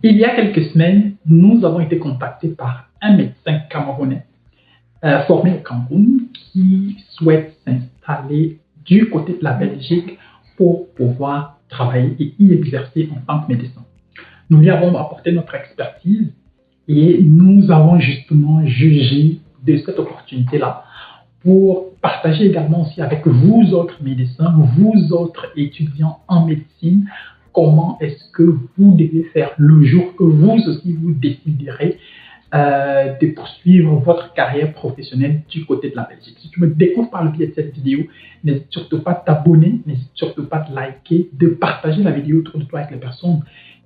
Il y a quelques semaines, nous avons été contactés par un médecin camerounais formé au Cameroun qui souhaite s'installer du côté de la Belgique pour pouvoir travailler et y exercer en tant que médecin. Nous lui avons apporté notre expertise et nous avons justement jugé de cette opportunité-là pour partager également aussi avec vous autres médecins, vous autres étudiants en médecine, comment est-ce que vous devez faire le jour que vous aussi vous déciderez de poursuivre votre carrière professionnelle du côté de la Belgique. Si tu me découvres par le biais de cette vidéo, n'hésite surtout pas de t'abonner, n'hésite surtout pas de liker, de partager la vidéo autour de toi avec les personnes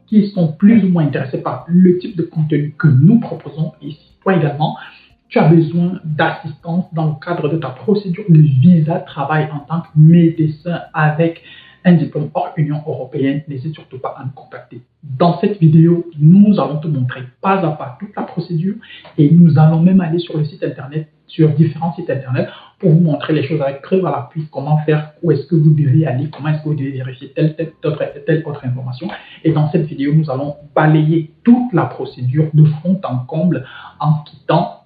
qui sont plus ou moins intéressées par le type de contenu que nous proposons. Et si toi également, tu as besoin d'assistance dans le cadre de ta procédure de visa de travail en tant que médecin avec un diplôme hors Union européenne, n'hésite surtout pas à nous contacter. Dans cette vidéo, nous allons te montrer pas à pas toute la procédure et nous allons même aller sur le site internet, sur différents sites internet pour vous montrer les choses avec preuve à l'appui, comment faire, où est-ce que vous devez aller, comment est-ce que vous devez vérifier telle autre information. Et dans cette vidéo, nous allons balayer toute la procédure de fond en comble en quittant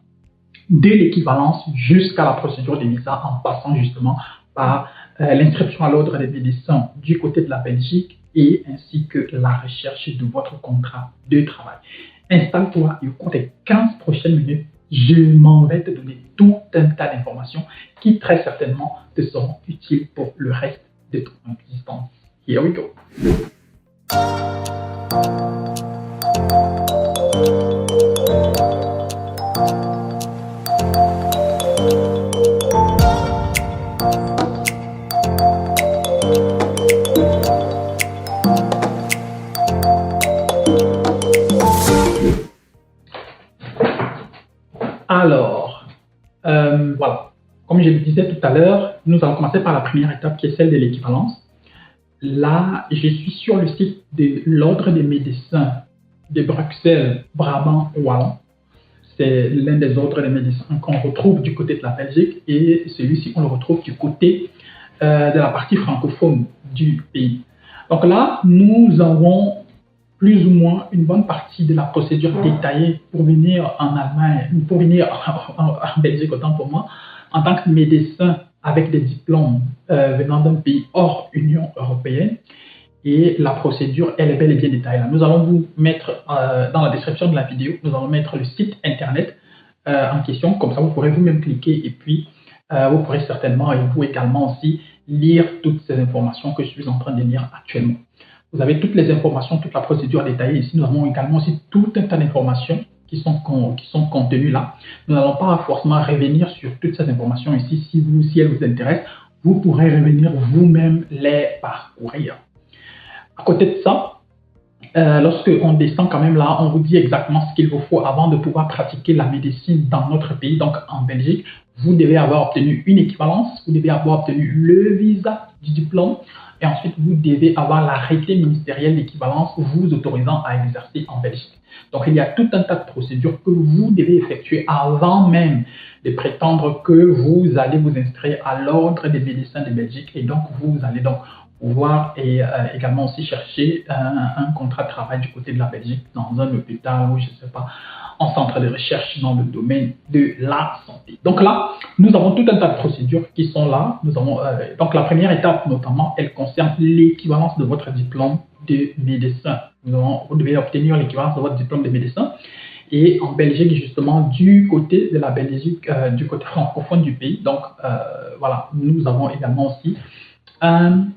de l'équivalence jusqu'à la procédure des visas en passant justement par l'inscription à l'ordre des médecins du côté de la Belgique et ainsi que la recherche de votre contrat de travail. Installe-toi et au cours des 15 prochaines minutes, je m'en vais te donner tout un tas d'informations qui très certainement te seront utiles pour le reste de ton existence. Here we go. Alors, voilà, comme je le disais tout à l'heure, nous allons commencer par la première étape qui est celle de l'équivalence. Là, je suis sur le site de l'Ordre des médecins de Bruxelles, Brabant, Wallon. C'est l'un des ordres des médecins qu'on retrouve du côté de la Belgique et celui-ci, on le retrouve du côté de la partie francophone du pays. Donc là, nous avons plus ou moins une bonne partie de la procédure détaillée pour venir en Allemagne, pour venir en Belgique, autant pour moi, en tant que médecin avec des diplômes venant d'un pays hors Union européenne. Et la procédure, elle est bel et bien détaillée. Nous allons vous mettre dans la description de la vidéo, nous allons mettre le site internet en question, comme ça vous pourrez vous-même cliquer et puis vous pourrez certainement et vous également aussi lire toutes ces informations que je suis en train de lire actuellement. Vous avez toutes les informations, toute la procédure détaillée ici. Nous avons également aussi tout un tas d'informations qui sont contenues là. Nous n'allons pas forcément revenir sur toutes ces informations ici. Si elles vous intéressent, vous pourrez revenir vous-même les parcourir. À côté de ça, lorsque on descend quand même là, on vous dit exactement ce qu'il vous faut avant de pouvoir pratiquer la médecine dans notre pays, donc en Belgique. Vous devez avoir obtenu une équivalence, vous devez avoir obtenu le visa du diplôme et ensuite vous devez avoir l'arrêté ministériel d'équivalence vous autorisant à exercer en Belgique. Donc il y a tout un tas de procédures que vous devez effectuer avant même de prétendre que vous allez vous inscrire à l'ordre des médecins de Belgique et donc vous allez donc pouvoir également aussi chercher un contrat de travail du côté de la Belgique dans un hôpital ou je ne sais pas, en centre de recherche dans le domaine de la santé. Donc là, nous avons tout un tas de procédures qui sont là. Nous avons, donc la première étape notamment, elle concerne l'équivalence de votre diplôme de médecin. Vous devez obtenir l'équivalence de votre diplôme de médecin. Et en Belgique, justement, du côté de la Belgique, du côté francophone du pays, donc voilà, nous avons également aussi un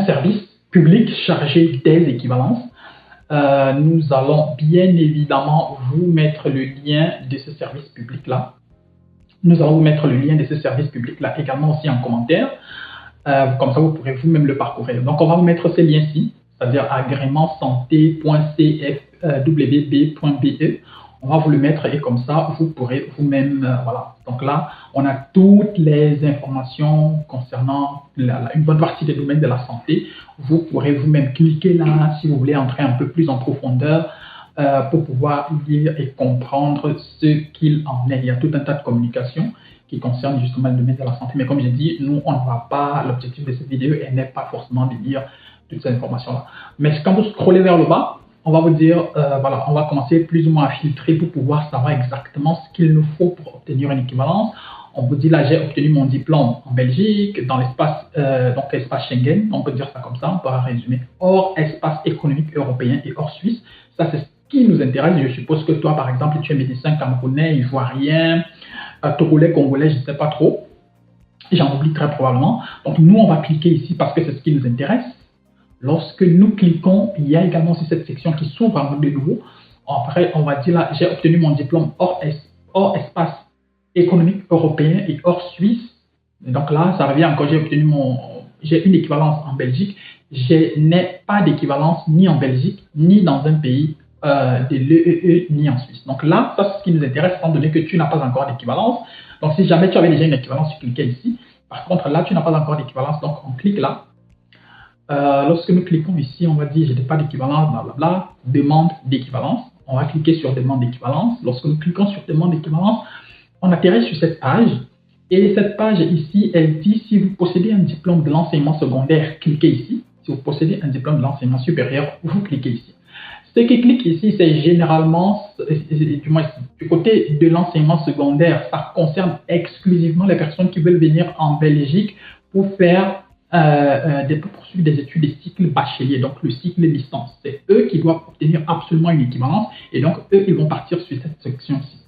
service public chargé des équivalences. Nous allons bien évidemment vous mettre le lien de ce service public-là. Nous allons vous mettre le lien de ce service public-là également aussi en commentaire. Comme ça, vous pourrez vous-même le parcourir. Donc, on va vous mettre ce lien-ci, c'est-à-dire agrémentsanté.cfwb.be. On va vous le mettre et comme ça, vous pourrez vous-même, voilà. Donc là, on a toutes les informations concernant une bonne partie des domaines de la santé. Vous pourrez vous-même cliquer là si vous voulez entrer un peu plus en profondeur pour pouvoir lire et comprendre ce qu'il en est. Il y a tout un tas de communications qui concernent justement le domaine de la santé. Mais comme j'ai dit, nous, on ne va pas, l'objectif de cette vidéo n'est pas forcément de lire toutes ces informations-là. Mais quand vous scrollez vers le bas, on va vous dire, voilà, on va commencer plus ou moins à filtrer pour pouvoir savoir exactement ce qu'il nous faut pour obtenir une équivalence. On vous dit là, j'ai obtenu mon diplôme en Belgique, dans l'espace, donc l'espace Schengen, on peut dire ça comme ça, on peut résumer, hors espace économique européen et hors Suisse. Ça, c'est ce qui nous intéresse. Je suppose que toi, par exemple, tu es médecin camerounais, ivoirien, togolais, congolais, je ne sais pas trop. J'en oublie très probablement. Donc, nous, on va cliquer ici parce que c'est ce qui nous intéresse. Lorsque nous cliquons, il y a également aussi cette section qui s'ouvre de nouveau. Après, on va dire là, j'ai obtenu mon diplôme hors espace économique européen et hors Suisse. Et donc là, ça revient encore, j'ai une équivalence en Belgique. Je n'ai pas d'équivalence ni en Belgique, ni dans un pays de l'EEE, ni en Suisse. Donc là, ça, c'est ce qui nous intéresse, étant donné que tu n'as pas encore d'équivalence. Donc si jamais tu avais déjà une équivalence, tu cliquais ici. Par contre, là, tu n'as pas encore d'équivalence, donc on clique là. Lorsque nous cliquons ici, on va dire je n'ai pas d'équivalence, blablabla, demande d'équivalence. On va cliquer sur demande d'équivalence. Lorsque nous cliquons sur demande d'équivalence, on atterrit sur cette page. Et cette page ici, elle dit si vous possédez un diplôme de l'enseignement secondaire, cliquez ici. Si vous possédez un diplôme de l'enseignement supérieur, vous cliquez ici. Ce qui clique ici, c'est généralement, du moins du côté de l'enseignement secondaire, ça concerne exclusivement les personnes qui veulent venir en Belgique pour faire pour poursuivre des études de cycle bachelier, donc le cycle licence. C'est eux qui doivent obtenir absolument une équivalence et donc eux, ils vont partir sur cette section-ci.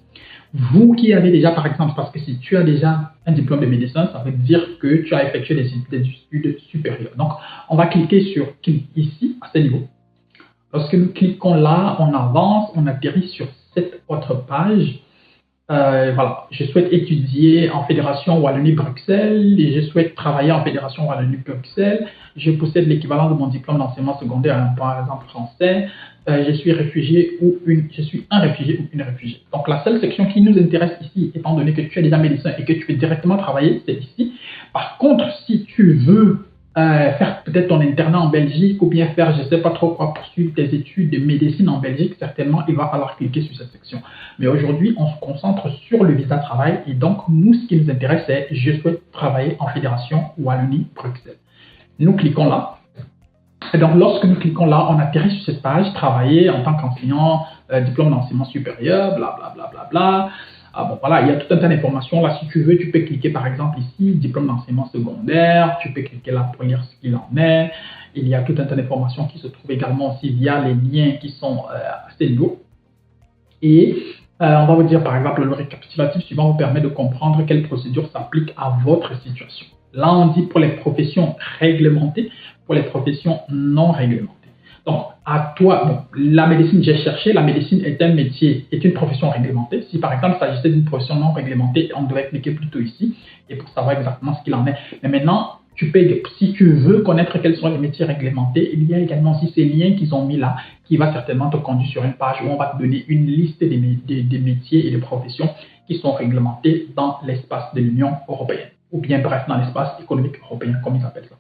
Vous qui avez déjà, par exemple, parce que si tu as déjà un diplôme de médecin, ça veut dire que tu as effectué des études supérieures. Donc, on va cliquer sur ici, à ce niveau. Lorsque nous cliquons là, on avance, on atterrit sur cette autre page. Voilà, je souhaite étudier en Fédération Wallonie-Bruxelles et je souhaite travailler en Fédération Wallonie-Bruxelles. Je possède l'équivalent de mon diplôme d'enseignement secondaire, par exemple français. Je suis réfugié je suis un réfugié ou une réfugiée. Donc la seule section qui nous intéresse ici, étant donné que tu es déjà médecin et que tu peux directement travailler, c'est ici. Par contre, si tu veux faire peut-être ton internat en Belgique ou bien faire, je ne sais pas trop quoi, poursuivre tes études de médecine en Belgique, certainement, il va falloir cliquer sur cette section. Mais aujourd'hui, on se concentre sur le visa travail et donc, nous, ce qui nous intéresse, c'est je souhaite travailler en Fédération Wallonie-Bruxelles. Nous cliquons là. Et donc, lorsque nous cliquons là, on atterrit sur cette page, travailler en tant qu'enseignant, diplôme d'enseignement supérieur, blablabla. Bla, bla, bla. Ah bon, voilà, il y a tout un tas d'informations. Là, si tu veux, tu peux cliquer par exemple ici, diplôme d'enseignement secondaire. Tu peux cliquer là pour lire ce qu'il en est. Il y a tout un tas d'informations qui se trouvent également aussi via les liens qui sont assez lourds. Et on va vous dire par exemple, le récapitulatif suivant vous permet de comprendre quelle procédure s'applique à votre situation. Là, on dit pour les professions réglementées, pour les professions non réglementées. Donc, à toi, bon, la médecine, j'ai cherché, la médecine est un métier, est une profession réglementée. Si par exemple, il s'agissait d'une profession non réglementée, on devrait cliquer plutôt ici, et pour savoir exactement ce qu'il en est. Mais maintenant, si tu veux connaître quels sont les métiers réglementés, il y a également aussi ces liens qu'ils ont mis là, qui va certainement te conduire sur une page où on va te donner une liste des métiers et des professions qui sont réglementés dans l'espace de l'Union européenne, ou bien bref, dans l'espace économique européen, comme ils appellent ça.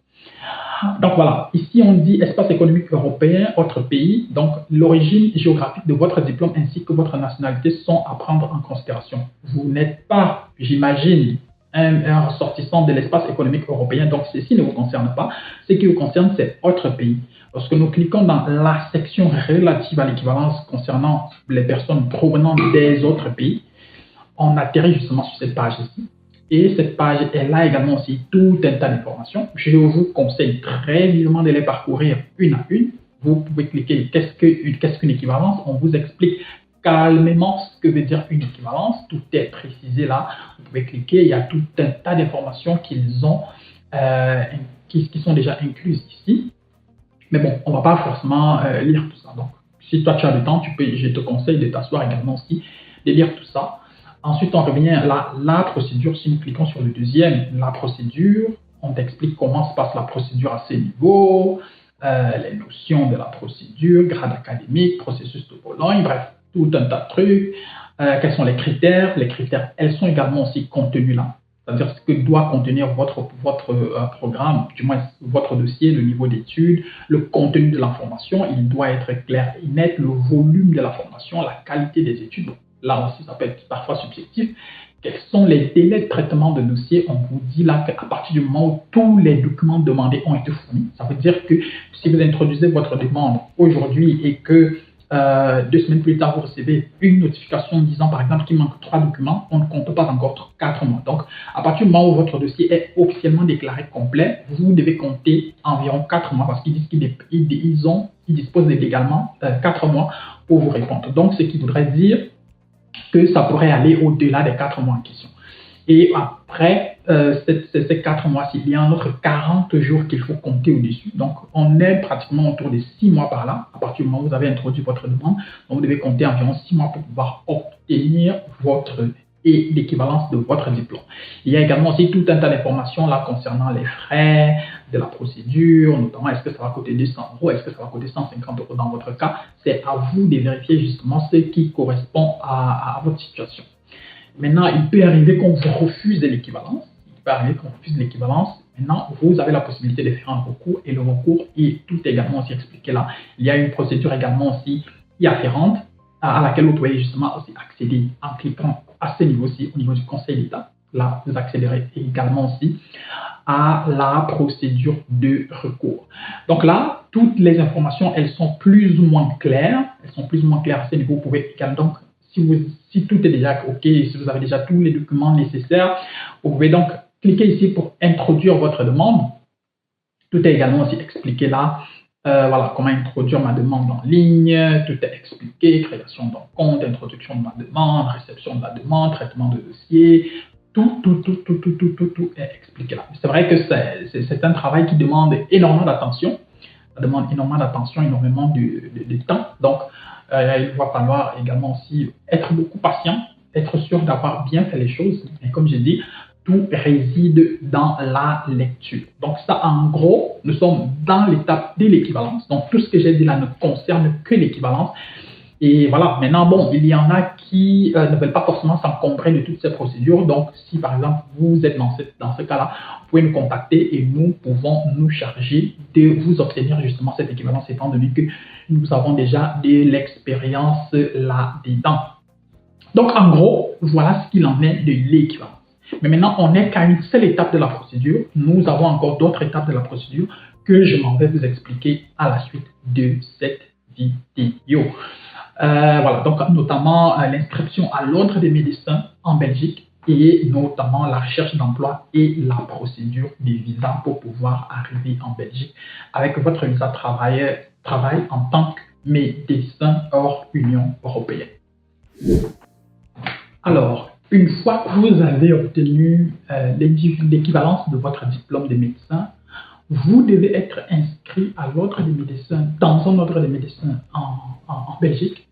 Donc voilà, ici on dit espace économique européen, autre pays. Donc l'origine géographique de votre diplôme ainsi que votre nationalité sont à prendre en considération. Vous n'êtes pas, j'imagine, un ressortissant de l'espace économique européen, donc ceci ne vous concerne pas. Ce qui vous concerne, c'est autre pays. Lorsque nous cliquons dans la section relative à l'équivalence concernant les personnes provenant des autres pays, on atterrit justement sur cette page ici. Et cette page, elle a également aussi tout un tas d'informations. Je vous conseille très vivement de les parcourir une à une. Vous pouvez cliquer qu'est-ce qu'une équivalence. On vous explique calmement ce que veut dire une équivalence. Tout est précisé là. Vous pouvez cliquer. Il y a tout un tas d'informations qui sont déjà incluses ici. Mais bon, on ne va pas forcément lire tout ça. Donc, si toi tu as le temps, je te conseille de t'asseoir également aussi, de lire tout ça. Ensuite, on revient à la procédure. Si nous cliquons sur le deuxième, la procédure, on t'explique comment se passe la procédure à ces niveaux, les notions de la procédure, grade académique, processus de Bologne, bref, tout un tas de trucs. Quels sont les critères? Les critères, elles sont également aussi contenues là. C'est-à-dire ce que doit contenir votre programme, du moins votre dossier, le niveau d'études, le contenu de l'information, il doit être clair et net, le volume de la formation, la qualité des études. Là aussi, ça peut être parfois subjectif. Quels sont les délais de traitement de dossier? On vous dit là qu'à partir du moment où tous les documents demandés ont été fournis, ça veut dire que si vous introduisez votre demande aujourd'hui et que 2 semaines plus tard, vous recevez une notification disant par exemple qu'il manque 3 documents, on ne compte pas encore 4 mois. Donc, à partir du moment où votre dossier est officiellement déclaré complet, vous devez compter environ 4 mois parce qu'ils disent qu'ils disposent légalement 4 mois pour vous répondre. Donc, ce qui voudrait dire que ça pourrait aller au-delà des 4 mois en question. Et après ces 4 mois-ci, il y a un autre 40 jours qu'il faut compter au-dessus. Donc, on est pratiquement autour de 6 mois par là, à partir du moment où vous avez introduit votre demande. Donc, vous devez compter environ 6 mois pour pouvoir obtenir l'équivalence de votre diplôme. Il y a également aussi tout un tas d'informations là concernant les frais de la procédure, notamment est-ce que ça va coûter 200 €, est-ce que ça va coûter 150 € dans votre cas. C'est à vous de vérifier justement ce qui correspond à votre situation. Maintenant, il peut arriver qu'on vous refuse l'équivalence. Maintenant, vous avez la possibilité de faire un recours et le recours est tout également aussi expliqué là. Il y a une procédure également aussi y afférente à laquelle vous pouvez justement aussi accéder en cliquant à ce niveau-ci, au niveau du Conseil d'État. Là, vous accéderez également aussi à la procédure de recours. Donc là, toutes les informations, elles sont plus ou moins claires. Elles sont plus ou moins claires à ce niveau. Vous pouvez également, donc, si tout est déjà OK, si vous avez déjà tous les documents nécessaires, vous pouvez donc cliquer ici pour introduire votre demande. Tout est également aussi expliqué là. Voilà, comment introduire ma demande en ligne, tout est expliqué, création d'un compte, introduction de ma demande, réception de la demande, traitement de dossier, tout est expliqué là. C'est vrai que c'est un travail qui demande énormément d'attention, énormément de temps. Donc, il va falloir également aussi être beaucoup patient, être sûr d'avoir bien fait les choses. Et comme j'ai dit, tout réside dans la lecture. Donc ça, en gros, nous sommes dans l'étape de l'équivalence. Donc tout ce que j'ai dit là ne concerne que l'équivalence. Et voilà, maintenant, bon, il y en a qui ne veulent pas forcément s'encombrer de toutes ces procédures. Donc, si par exemple, vous êtes dans ce cas-là, vous pouvez nous contacter et nous pouvons nous charger de vous obtenir justement cette équivalence, étant donné que nous avons déjà de l'expérience là-dedans. Donc, en gros, voilà ce qu'il en est de l'équivalence. Mais maintenant, on n'est qu'à une seule étape de la procédure. Nous avons encore d'autres étapes de la procédure que je m'en vais vous expliquer à la suite de cette vidéo. Voilà, donc notamment l'inscription à l'ordre des médecins en Belgique et notamment la recherche d'emploi et la procédure des visas pour pouvoir arriver en Belgique avec votre visa travail en tant que médecin hors Union européenne. Alors, une fois que vous avez obtenu l'équivalence de votre diplôme de médecin, vous devez être inscrit à l'ordre des médecins, dans un ordre des médecins en Belgique,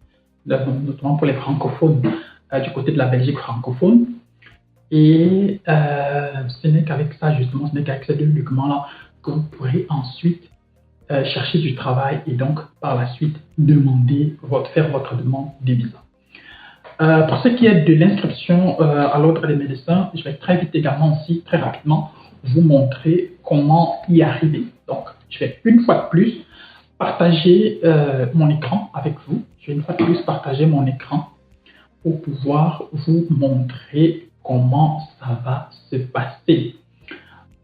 notamment pour les francophones, du côté de la Belgique francophone. Et ce n'est qu'avec ça, justement, ce n'est qu'avec ces deux documents-là que vous pourrez ensuite chercher du travail et donc par la suite faire votre demande de visa. Pour ce qui est de l'inscription à l'ordre des médecins, je vais très vite également aussi, très rapidement, vous montrer comment y arriver. Donc, je vais une fois de plus partager mon écran avec vous. Je vais une fois de plus partager mon écran pour pouvoir vous montrer comment ça va se passer.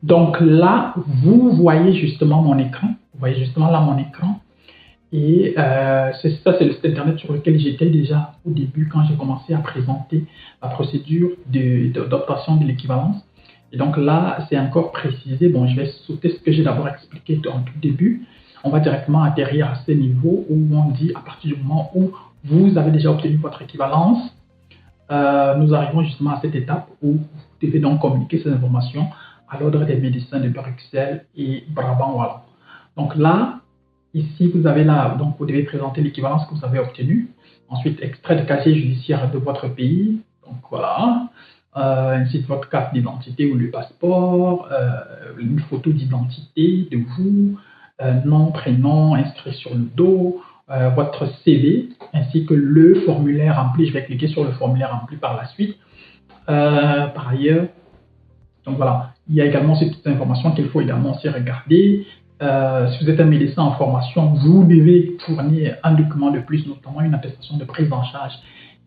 Donc là, vous voyez justement mon écran. Vous voyez justement là mon écran. Et c'est le site internet sur lequel j'étais déjà au début quand j'ai commencé à présenter la procédure d'obtention de l'équivalence. Et donc là, c'est encore précisé. Bon, je vais sauter ce que j'ai d'abord expliqué en tout début. On va directement atterrir à ce niveau où on dit à partir du moment où vous avez déjà obtenu votre équivalence, nous arrivons justement à cette étape où vous devez donc communiquer ces informations à l'ordre des médecins de Bruxelles et Brabant-Wallon. Donc là, ici, vous avez là, donc vous devez présenter l'équivalence que vous avez obtenue. Ensuite, extrait de casier judiciaire de votre pays. Donc voilà. Ainsi que votre carte d'identité ou le passeport, une photo d'identité de vous, nom, prénom inscrit sur le dos, votre CV, ainsi que le formulaire rempli. Je vais cliquer sur le formulaire rempli par la suite. Par ailleurs, donc voilà, il y a également ces petites informations qu'il faut également aussi regarder. Si vous êtes un médecin en formation, vous devez fournir un document de plus, notamment une attestation de prise en charge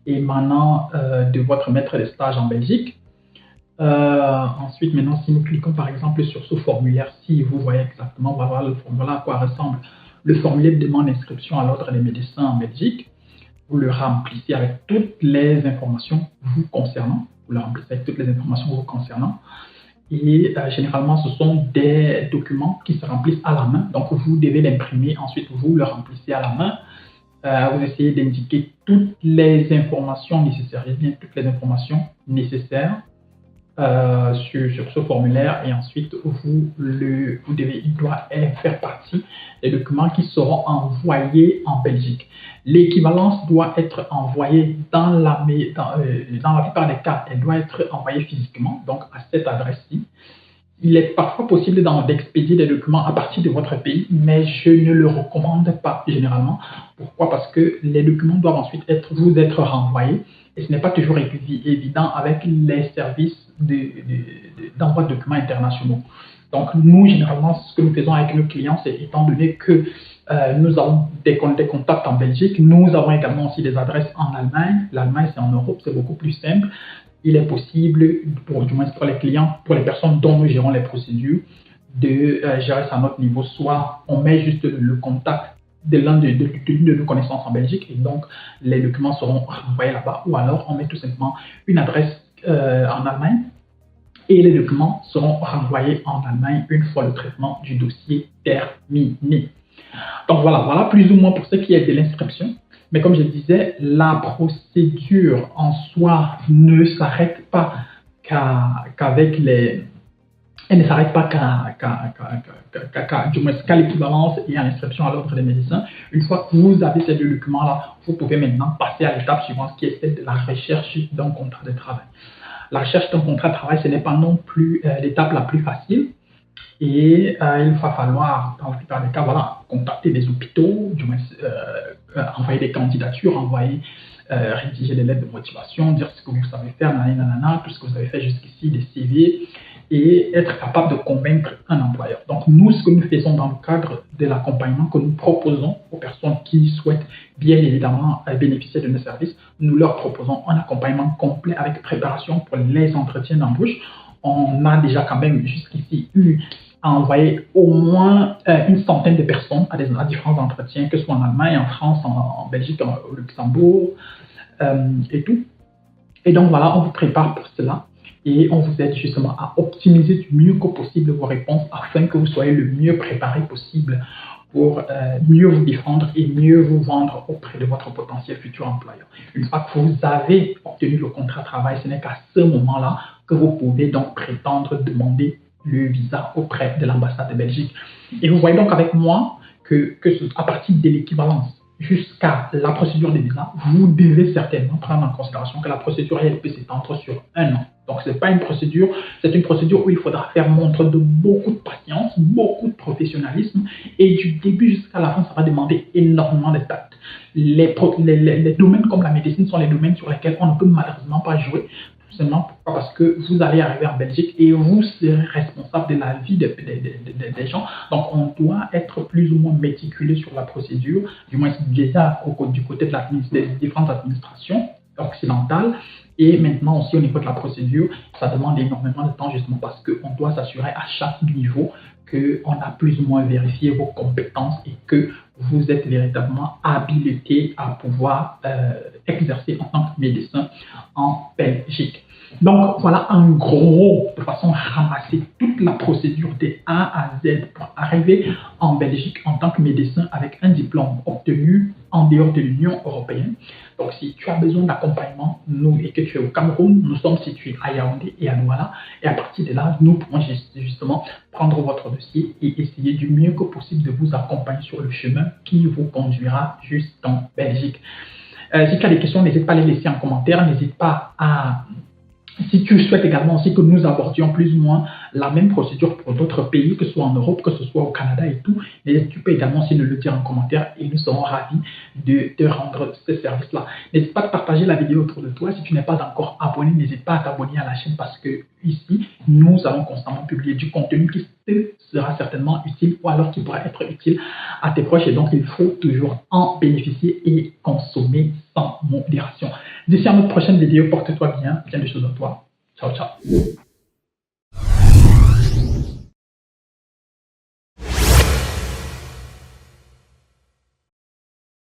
émanant de votre maître de stage en Belgique. Ensuite, maintenant, si nous cliquons par exemple sur ce formulaire-ci, vous voyez exactement, voilà le formulaire à quoi ressemble le formulaire de demande d'inscription à l'ordre des médecins en Belgique. Vous le remplissez avec toutes les informations vous concernant. Vous le remplissez avec toutes les informations vous concernant. Et généralement, ce sont des documents qui se remplissent à la main. Donc, vous devez l'imprimer. Ensuite, vous le remplissez à la main. Vous essayez d'indiquer toutes les informations nécessaires, bien toutes les informations nécessaires sur ce formulaire. Et ensuite, il doit faire partie des documents qui seront envoyés en Belgique. L'équivalence doit être envoyée dans la plupart des cas, elle doit être envoyée physiquement, donc à cette adresse-ci. Il est parfois possible d'expédier des documents à partir de votre pays, mais je ne le recommande pas généralement. Pourquoi? Parce que les documents doivent ensuite vous être renvoyés et ce n'est pas toujours évident avec les services d'envoi de documents internationaux. Donc, nous, généralement, ce que nous faisons avec nos clients, c'est étant donné que nous avons des contacts en Belgique, nous avons également aussi des adresses en Allemagne. L'Allemagne, c'est en Europe, c'est beaucoup plus simple. Il est possible, du moins pour les clients, pour les personnes dont nous gérons les procédures, de gérer ça à notre niveau. Soit on met juste le contact de l'une de nos connaissances en Belgique et donc les documents seront renvoyés là-bas. Ou alors on met tout simplement une adresse en Allemagne et les documents seront renvoyés en Allemagne une fois le traitement du dossier terminé. Donc voilà plus ou moins pour ce qui est de l'inscription. Mais comme je disais, la procédure en soi ne s'arrête pas qu'avec les... Elle ne s'arrête pas qu'à l'équivalence et à l'inscription à l'ordre des médecins. Une fois que vous avez ces deux documents-là, vous pouvez maintenant passer à l'étape suivante qui est celle de la recherche d'un contrat de travail. La recherche d'un contrat de travail, ce n'est pas non plus l'étape la plus facile. Et il va falloir, dans la plupart des cas, contacter des hôpitaux, envoyer des candidatures, rédiger des lettres de motivation, dire ce que vous savez faire, tout ce que vous avez fait jusqu'ici, des CV, et être capable de convaincre un employeur. Donc, nous, ce que nous faisons dans le cadre de l'accompagnement que nous proposons aux personnes qui souhaitent bien évidemment bénéficier de nos services, nous leur proposons un accompagnement complet avec préparation pour les entretiens d'embauche. On a déjà quand même jusqu'ici eu à envoyer au moins une centaine de personnes à différents entretiens, que ce soit en Allemagne, en France, en Belgique, au Luxembourg et tout. Et donc voilà, on vous prépare pour cela et on vous aide justement à optimiser du mieux que possible vos réponses afin que vous soyez le mieux préparé possible pour mieux vous défendre et mieux vous vendre auprès de votre potentiel futur employeur. Une fois que vous avez obtenu le contrat de travail, ce n'est qu'à ce moment-là que vous pouvez donc prétendre demander le visa auprès de l'ambassade de Belgique. Et vous voyez donc avec moi que à partir de l'équivalence jusqu'à la procédure de visa, vous devez certainement prendre en considération que la procédure elle peut s'étendre sur 1 an. Donc ce n'est pas une procédure, c'est une procédure où il faudra faire montre de beaucoup de patience, beaucoup de professionnalisme et du début jusqu'à la fin, ça va demander énormément de tact. Les domaines comme la médecine sont les domaines sur lesquels on ne peut malheureusement pas jouer. Seulement parce que vous allez arriver en Belgique et vous serez responsable de la vie des gens. Donc, on doit être plus ou moins méticuleux sur la procédure, du moins déjà du côté des différentes administrations occidentales. Et maintenant aussi au niveau de la procédure, ça demande énormément de temps justement parce qu'on doit s'assurer à chaque niveau qu'on a plus ou moins vérifié vos compétences et que vous êtes véritablement habilité à pouvoir exercer en tant que médecin en Belgique. Donc voilà en gros, de façon ramassée, toute la procédure de A à Z pour arriver en Belgique en tant que médecin avec un diplôme obtenu en dehors de l'Union européenne. Donc si tu as besoin d'accompagnement, nous et que tu es au Cameroun, nous sommes situés à Yaoundé et à Douala. Et à partir de là, nous pourrons justement prendre votre dossier et essayer du mieux que possible de vous accompagner sur le chemin qui vous conduira jusqu'en Belgique. Si tu as des questions, n'hésite pas à les laisser en commentaire. N'hésite pas à... Si tu souhaites également aussi que nous abordions plus ou moins la même procédure pour d'autres pays, que ce soit en Europe, que ce soit au Canada et tout, tu peux également aussi nous le dire en commentaire et nous serons ravis de te rendre ce service-là. N'hésite pas à partager la vidéo autour de toi. Si tu n'es pas encore abonné, n'hésite pas à t'abonner à la chaîne parce que ici, nous allons constamment publier du contenu qui te sera certainement utile ou alors qui pourra être utile à tes proches et donc il faut toujours en bénéficier et consommer sans modération. D'ici à notre prochaine vidéo, porte-toi bien, plein de choses à toi. Ciao, ciao.